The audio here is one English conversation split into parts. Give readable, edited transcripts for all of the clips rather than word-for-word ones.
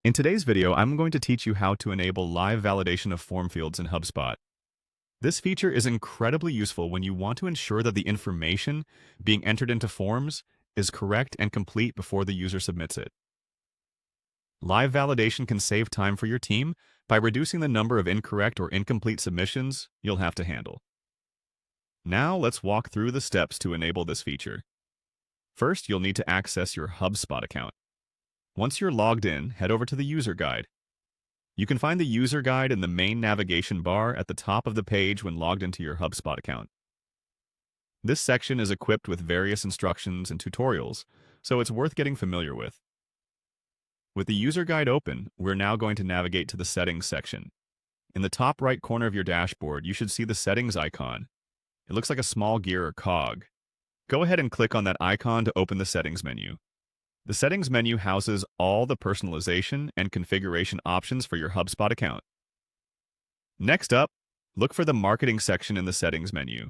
In today's video, I'm going to teach you how to enable live validation of form fields in HubSpot. This feature is incredibly useful when you want to ensure that the information being entered into forms is correct and complete before the user submits it. Live validation can save time for your team by reducing the number of incorrect or incomplete submissions you'll have to handle. Now let's walk through the steps to enable this feature. First, you'll need to access your HubSpot account. Once you're logged in, head over to the user guide. You can find the user guide in the main navigation bar at the top of the page when logged into your HubSpot account. This section is equipped with various instructions and tutorials, so it's worth getting familiar with. With the user guide open, we're now going to navigate to the settings section. In the top right corner of your dashboard, you should see the settings icon. It looks like a small gear or cog. Go ahead and click on that icon to open the settings menu. The settings menu houses all the personalization and configuration options for your HubSpot account. Next up, look for the marketing section in the settings menu.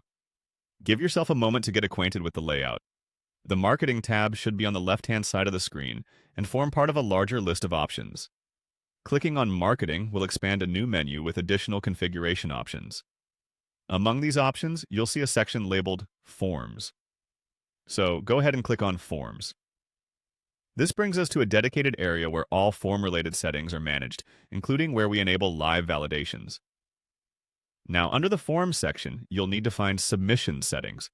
Give yourself a moment to get acquainted with the layout. The marketing tab should be on the left-hand side of the screen and form part of a larger list of options. Clicking on marketing will expand a new menu with additional configuration options. Among these options, you'll see a section labeled Forms. So go ahead and click on Forms. This brings us to a dedicated area where all form-related settings are managed, including where we enable live validations. Now, under the Forms section, you'll need to find Submission Settings.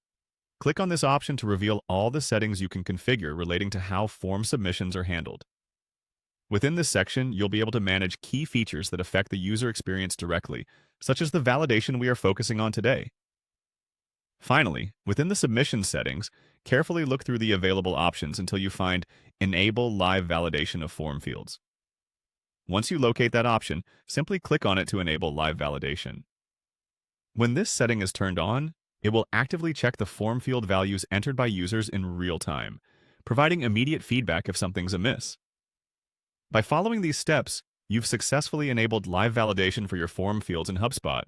Click on this option to reveal all the settings you can configure relating to how form submissions are handled. Within this section, you'll be able to manage key features that affect the user experience directly, such as the validation we are focusing on today. Finally, within the submission settings, carefully look through the available options until you find Enable Live Validation of Form Fields. Once you locate that option, simply click on it to enable live validation. When this setting is turned on, it will actively check the form field values entered by users in real time, providing immediate feedback if something's amiss. By following these steps, you've successfully enabled live validation for your form fields in HubSpot.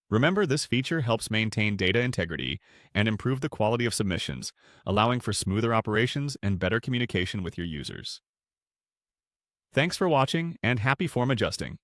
Remember, this feature helps maintain data integrity and improve the quality of submissions, allowing for smoother operations and better communication with your users. Thanks for watching, and happy form adjusting!